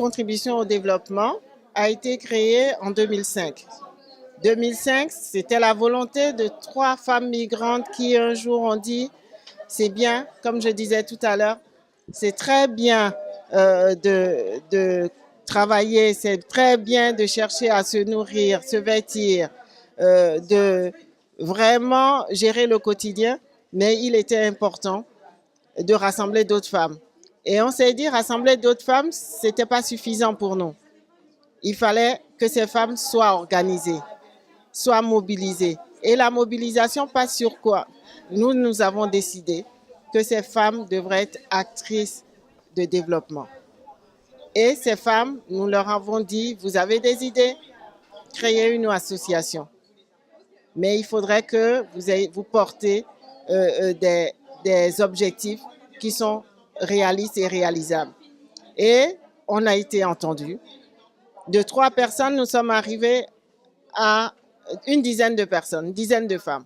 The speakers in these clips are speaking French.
contribution au développement a été créée en 2005. 2005, c'était la volonté de 3 femmes migrantes qui un jour ont dit, c'est bien, comme je disais tout à l'heure, c'est très bien de travailler, c'est très bien de chercher à se nourrir, se vêtir, de vraiment gérer le quotidien, mais il était important de rassembler d'autres femmes. Et on s'est dit, rassembler d'autres femmes, ce n'était pas suffisant pour nous. Il fallait que ces femmes soient organisées, soient mobilisées. Et la mobilisation passe sur quoi? Nous avons décidé que ces femmes devraient être actrices de développement. Et ces femmes, nous leur avons dit, vous avez des idées, créez une association. Mais il faudrait que vous portez des objectifs qui sont réalistes et réalisables. Et on a été entendus. De 3 personnes, nous sommes arrivés à une dizaine de personnes, une dizaine de femmes.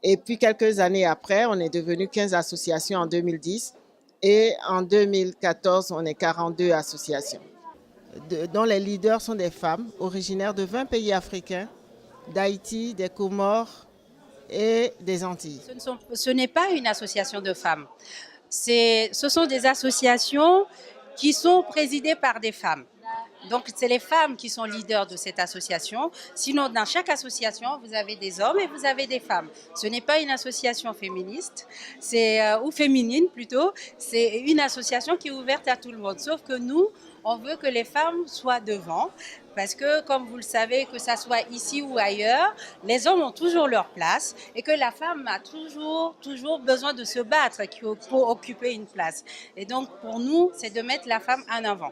Et puis quelques années après, on est devenu 15 associations en 2010 et en 2014, on est 42 associations, dont les leaders sont des femmes originaires de 20 pays africains, d'Haïti, des Comores et des Antilles. Ce n'est pas une association de femmes. Ce sont des associations qui sont présidées par des femmes. Donc, c'est les femmes qui sont leaders de cette association. Sinon, dans chaque association, vous avez des hommes et vous avez des femmes. Ce n'est pas une association féministe, ou féminine plutôt. C'est une association qui est ouverte à tout le monde. Sauf que nous, on veut que les femmes soient devant. Parce que, comme vous le savez, que ça soit ici ou ailleurs, les hommes ont toujours leur place et que la femme a toujours besoin de se battre pour occuper une place. Et donc, pour nous, c'est de mettre la femme en avant.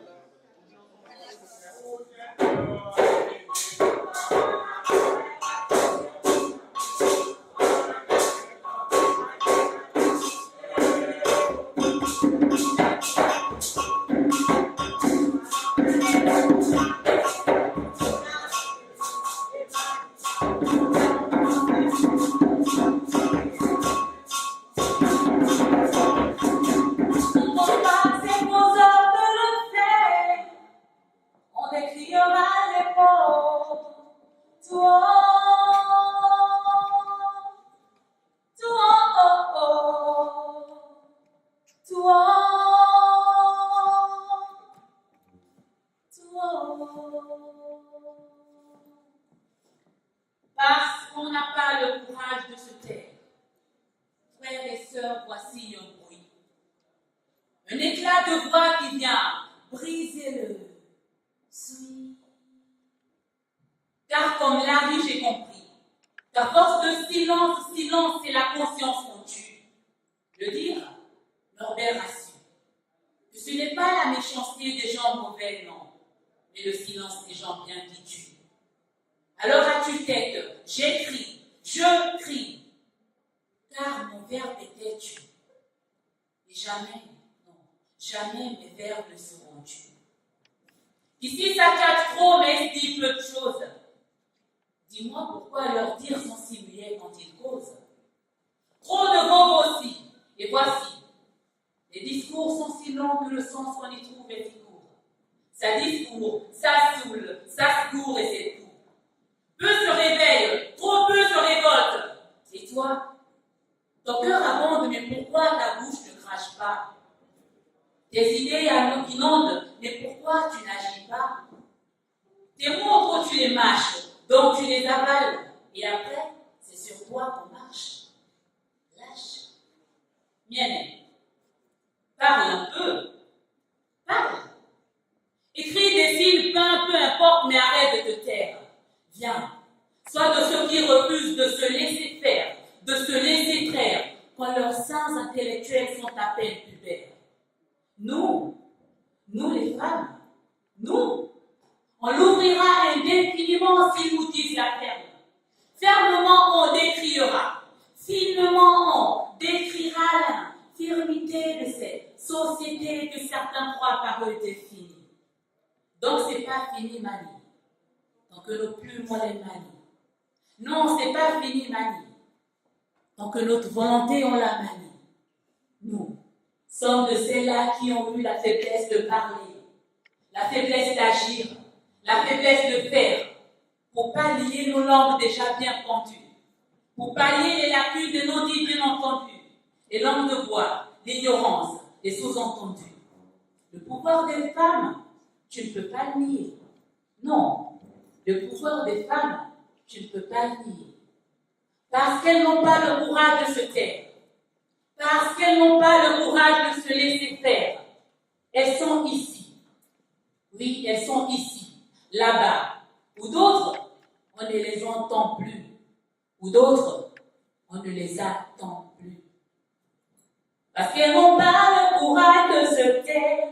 Parce qu'on n'a pas le courage de se taire. Frères et sœurs, voici un bruit. Un éclat de voix qui vient briser le souris. Car comme Larry, j'ai compris qu'à force de silence, c'est la conscience qu'on tue. Le dire, Norbert rassure que ce n'est pas la méchanceté des gens mauvais, non, mais le silence des gens bien qui tuent. Alors à tue-tête, j'écris, je crie, car mon verbe était tu. Et jamais, non, jamais mes verbes ne seront tus. Ici, ça cache trop, mais se dit peu de choses. Dis-moi pourquoi leurs dires sont si muets quand ils causent. Trop de mots aussi, et voici. Les discours sont si longs que le sens qu'on y trouve est si court. Ça discours, ça saoule, ça se court et c'est tout. Peu se réveille, trop peu se révolte. Et toi, ton cœur abonde, mais pourquoi ta bouche ne crache pas? Tes idées inondent, mais pourquoi tu n'agis pas? Tes mots, trop tu les mâches, donc tu les avales. Et après, c'est sur toi qu'on marche. Lâche. Mienne, parle un peu. Parle. Écris, dessine, peins, peu importe, mais arrête de te taire. Viens, sois de ceux qui refusent de se laisser faire, de se laisser traire, quand leurs seins intellectuels sont à peine pubères. Nous les femmes, nous, on l'ouvrira indéfiniment s'ils nous disent la ferme. Fermement on décriera, finement on décrira l'infirmité de cette société que certains croient par eux était finie. Donc c'est pas fini, Mani. Tant que nos plumes on les manie. Non, c'est pas fini, Mani. Tant que notre volonté on la manie. Nous sommes de celles-là qui ont eu la faiblesse de parler, la faiblesse d'agir, la faiblesse de faire, pour pallier nos langues déjà bien pendues, pour pallier les lacunes de nos dits bien entendus, les langues de bois, l'ignorance, les sous-entendus. Le pouvoir des femmes, tu ne peux pas le nier. Non, le pouvoir des femmes, tu ne peux pas le nier. Parce qu'elles n'ont pas le courage de se taire. Parce qu'elles n'ont pas le courage de se laisser faire. Elles sont ici. Oui, elles sont ici, là-bas. Ou d'autres, on ne les entend plus. Ou d'autres, on ne les attend plus. Parce qu'elles n'ont pas le courage de se taire.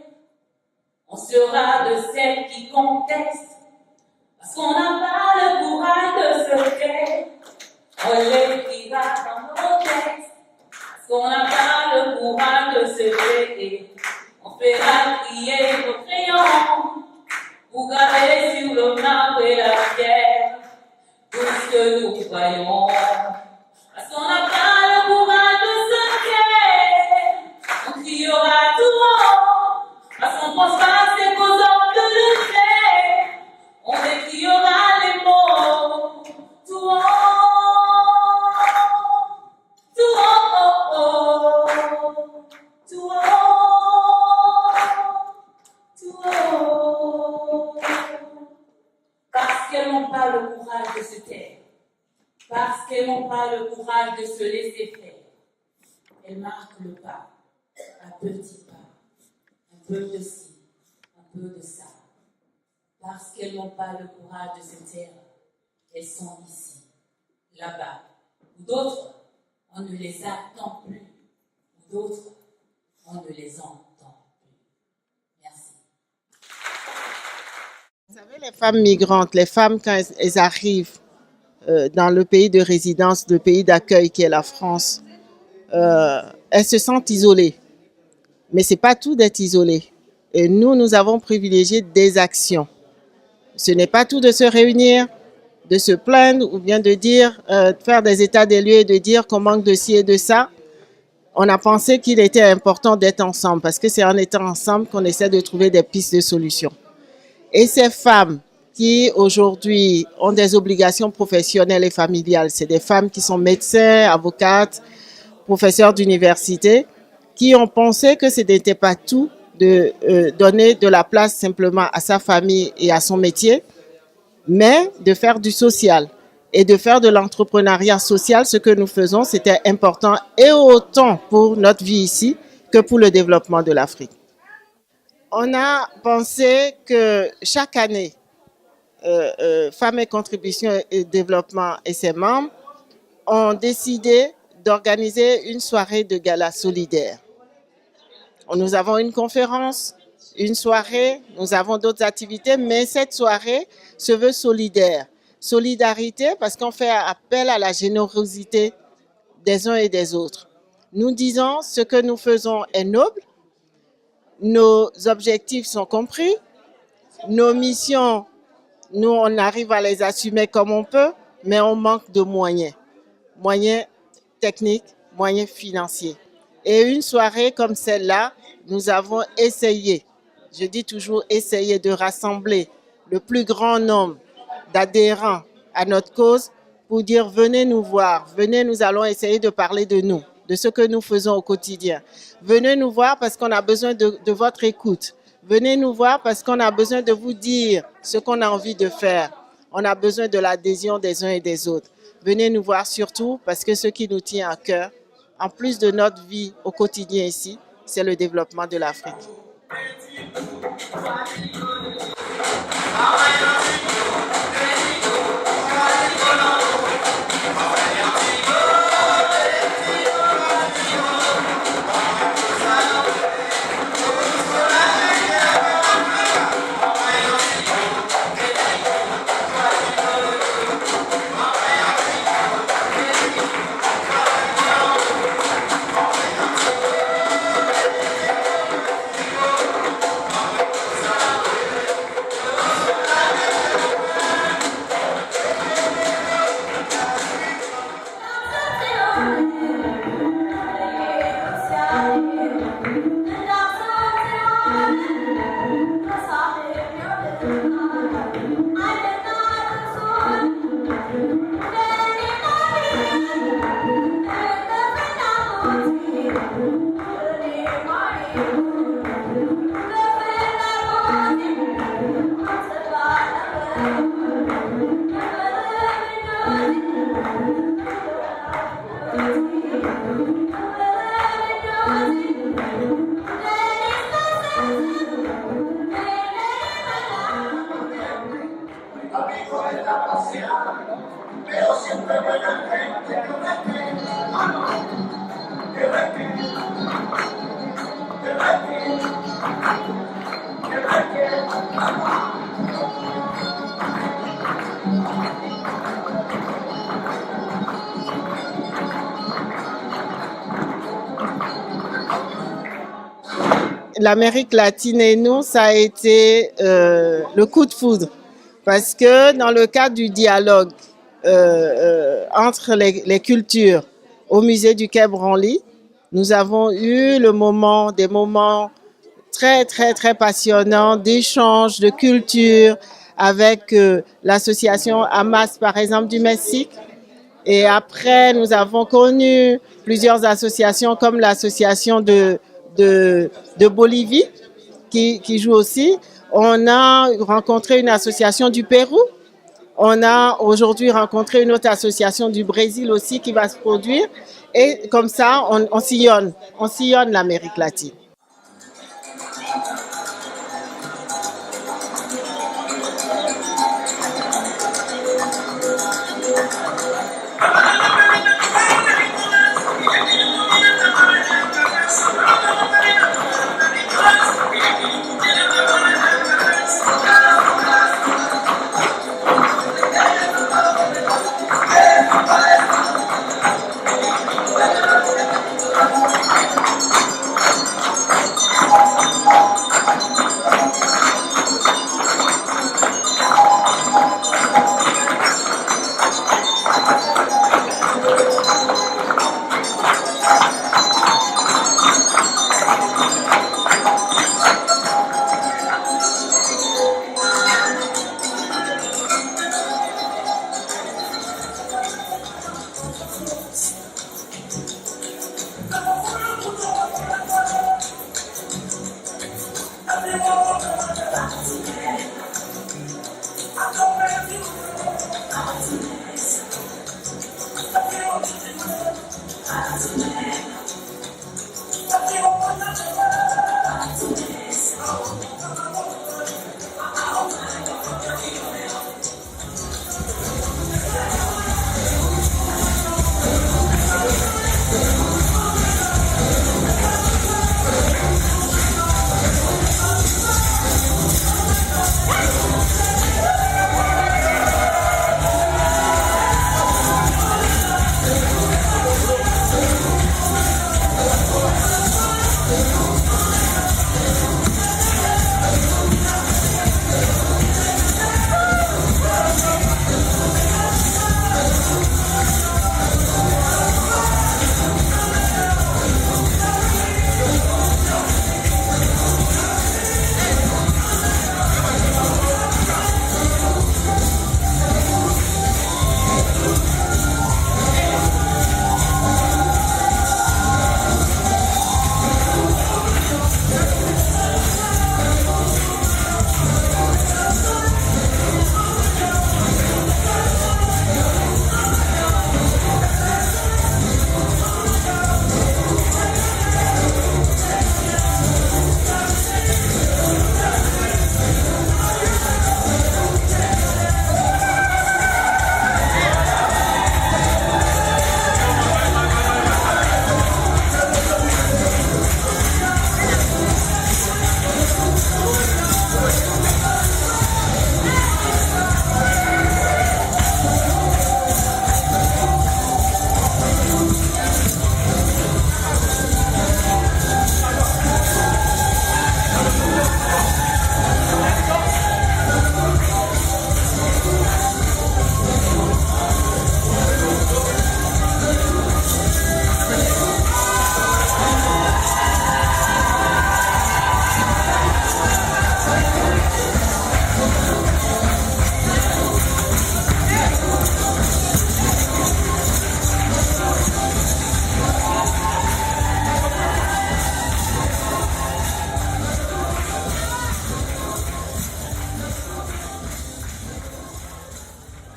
On sera de celles qui contestent. Parce qu'on n'a pas le courage de se taire. On l'écrira dans nos textes. Parce qu'on n'a pas le courage de se taire. On fera crier nos crayons pour graver sur le marbre et la pierre tout ce que nous croyons. Parce qu'on n'a pas le courage de se taire. On criera tout haut. Parce qu'on pense pas que c'est qu'aux hommes de le faire. On écrira les mots tout haut. Tout haut. Tout haut. Tout haut. Parce qu'elles n'ont pas le courage de se taire. Parce qu'elles n'ont pas le courage de se laisser faire. Elles marquent le pas, à petits pas. Un peu de ci, un peu de ça. Parce qu'elles n'ont pas le courage de se taire, elles sont ici, là-bas. Ou d'autres, on ne les attend plus. Ou d'autres, on ne les entend plus. Merci. Vous savez, les femmes migrantes, les femmes, quand elles arrivent dans le pays de résidence, le pays d'accueil qui est la France, elles se sentent isolées. Mais ce n'est pas tout d'être isolé. Et nous avons privilégié des actions. Ce n'est pas tout de se réunir, de se plaindre ou bien de dire, faire des états des lieux et de dire qu'on manque de ci et de ça. On a pensé qu'il était important d'être ensemble parce que c'est en étant ensemble qu'on essaie de trouver des pistes de solutions. Et ces femmes qui aujourd'hui ont des obligations professionnelles et familiales, c'est des femmes qui sont médecins, avocates, professeurs d'université, qui ont pensé que ce n'était pas tout de donner de la place simplement à sa famille et à son métier, mais de faire du social et de faire de l'entrepreneuriat social. Ce que nous faisons, c'était important et autant pour notre vie ici que pour le développement de l'Afrique. On a pensé que chaque année, Femmes et Contribution et Développement et ses membres ont décidé d'organiser une soirée de gala solidaire. Nous avons une conférence, une soirée, nous avons d'autres activités, mais cette soirée se veut solidaire. Solidarité parce qu'on fait appel à la générosité des uns et des autres. Nous disons ce que nous faisons est noble, nos objectifs sont compris, nos missions, nous on arrive à les assumer comme on peut, mais on manque de moyens. Moyens techniques, moyens financiers. Et une soirée comme celle-là, nous avons essayé, je dis toujours essayer de rassembler le plus grand nombre d'adhérents à notre cause pour dire venez nous voir, venez, nous allons essayer de parler de nous, de ce que nous faisons au quotidien. Venez nous voir parce qu'on a besoin de votre écoute. Venez nous voir parce qu'on a besoin de vous dire ce qu'on a envie de faire. On a besoin de l'adhésion des uns et des autres. Venez nous voir surtout parce que ce qui nous tient à cœur, en plus de notre vie au quotidien ici, c'est le développement de l'Afrique. L'Amérique latine et nous, ça a été le coup de foudre. Parce que dans le cadre du dialogue entre les cultures au musée du Quai Branly, nous avons eu des moments très, très, très passionnants d'échanges de culture avec l'association Hamas, par exemple, du Mexique. Et après, nous avons connu plusieurs associations comme l'association de Bolivie qui joue aussi. On a rencontré une association du Pérou. On a aujourd'hui rencontré une autre association du Brésil aussi qui va se produire. Et comme ça, on sillonne l'Amérique latine.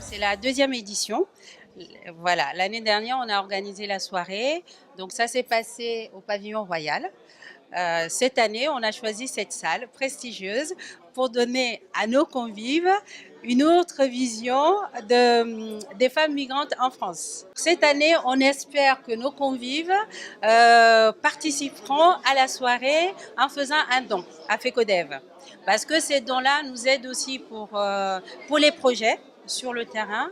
C'est la deuxième édition. Voilà, l'année dernière, on a organisé la soirée. Donc ça s'est passé au pavillon royal. cette année, on a choisi cette salle prestigieuse pour donner à nos convives une autre vision des femmes migrantes en France. Cette année, on espère que nos convives participeront à la soirée en faisant un don à FECODEV. Parce que ces dons-là nous aident aussi pour les projets sur le terrain,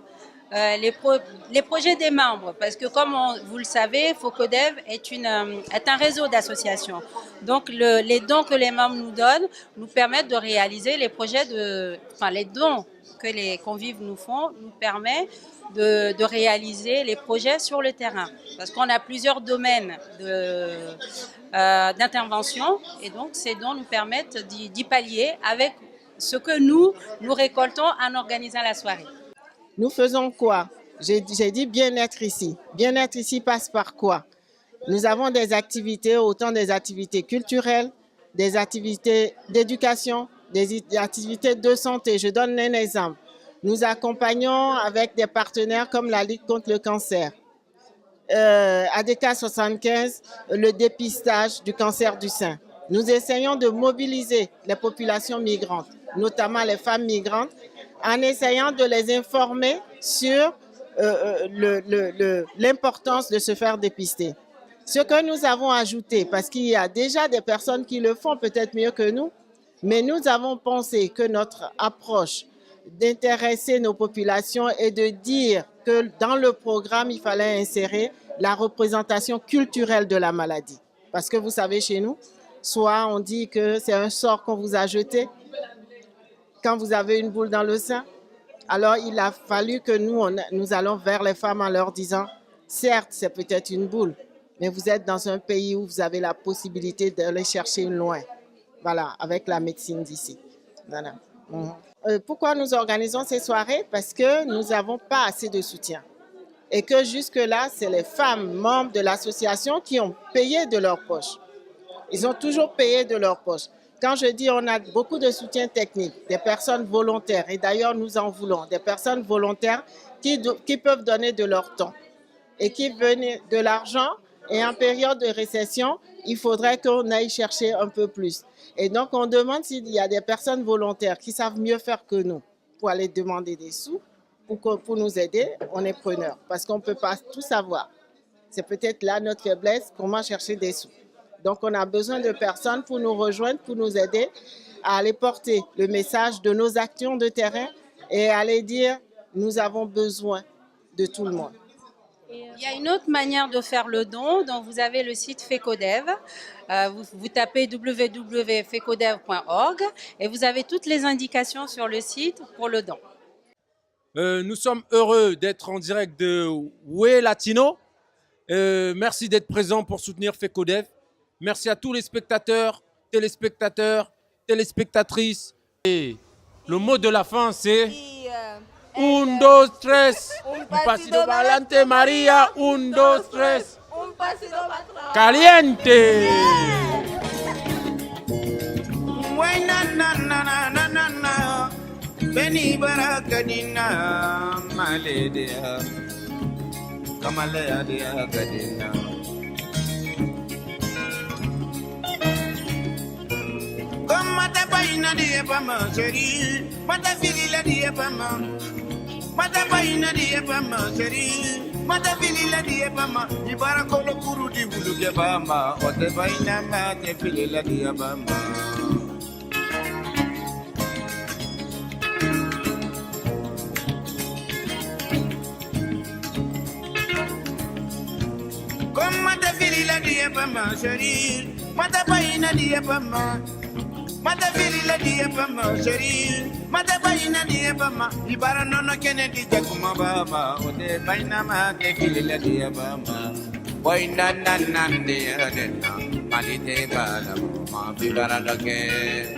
les projets des membres. Parce que comme vous le savez, FECODEV est un réseau d'associations. Donc les dons que les membres nous donnent nous permettent de réaliser les projets les dons que les convives nous font nous permet de réaliser les projets sur le terrain. Parce qu'on a plusieurs domaines d'intervention et donc ces dons nous permettent d'y pallier avec ce que nous récoltons en organisant la soirée. Nous faisons quoi? J'ai dit bien-être ici. Bien-être ici passe par quoi? Nous avons des activités, autant des activités culturelles, des activités d'éducation, des activités de santé. Je donne un exemple. Nous accompagnons avec des partenaires comme la Ligue contre le cancer, ADK 75, le dépistage du cancer du sein. Nous essayons de mobiliser les populations migrantes, notamment les femmes migrantes, en essayant de les informer sur l'importance de se faire dépister. Ce que nous avons ajouté, parce qu'il y a déjà des personnes qui le font peut-être mieux que nous, mais nous avons pensé que notre approche d'intéresser nos populations et de dire que dans le programme, il fallait insérer la représentation culturelle de la maladie. Parce que vous savez, chez nous, soit on dit que c'est un sort qu'on vous a jeté quand vous avez une boule dans le sein. Alors, il a fallu que nous allons vers les femmes en leur disant, certes, c'est peut-être une boule, mais vous êtes dans un pays où vous avez la possibilité d'aller chercher loin. Voilà, avec la médecine d'ici. Voilà. Pourquoi nous organisons ces soirées? Parce que nous n'avons pas assez de soutien. Et que jusque-là, c'est les femmes membres de l'association qui ont payé de leur poche. Ils ont toujours payé de leur poche. Quand je dis on a beaucoup de soutien technique, des personnes volontaires, et d'ailleurs nous en voulons, des personnes volontaires qui peuvent donner de leur temps et qui veulent de l'argent. Et en période de récession, il faudrait qu'on aille chercher un peu plus. Et donc, on demande s'il y a des personnes volontaires qui savent mieux faire que nous pour aller demander des sous, pour nous aider. On est preneurs parce qu'on ne peut pas tout savoir. C'est peut-être là notre faiblesse, comment chercher des sous. Donc, on a besoin de personnes pour nous rejoindre, pour nous aider à aller porter le message de nos actions de terrain et aller dire nous avons besoin de tout le monde. Il y a une autre manière de faire le don, donc vous avez le site FECODEV, vous tapez www.fecodev.org et vous avez toutes les indications sur le site pour le don. Nous sommes heureux d'être en direct de Ouais Latino. Merci d'être présent pour soutenir FECODEV. Merci à tous les spectateurs, téléspectatrices. Et le mot de la fin, c'est... Un, dos, tres. Un pasito pa'lante, María. Un, dos, tres. Un pasito para atrás. Caliente. Beni barakadina maledea kamalea dia kadina Mata paina dia pama seri mata filila dia pama Mata paina dia pama seri mata filila dia pama ibara kolo kuru di bulu dia pama ote paina mata filila dia pama Mata filila dia pama seri mata paina dia pama Mata filila dia pama seri mata paina dia pama ibara nono kene di jakuma baba ode paina mata filila dia pama Boina nan dia denna malite bala ma bibara lage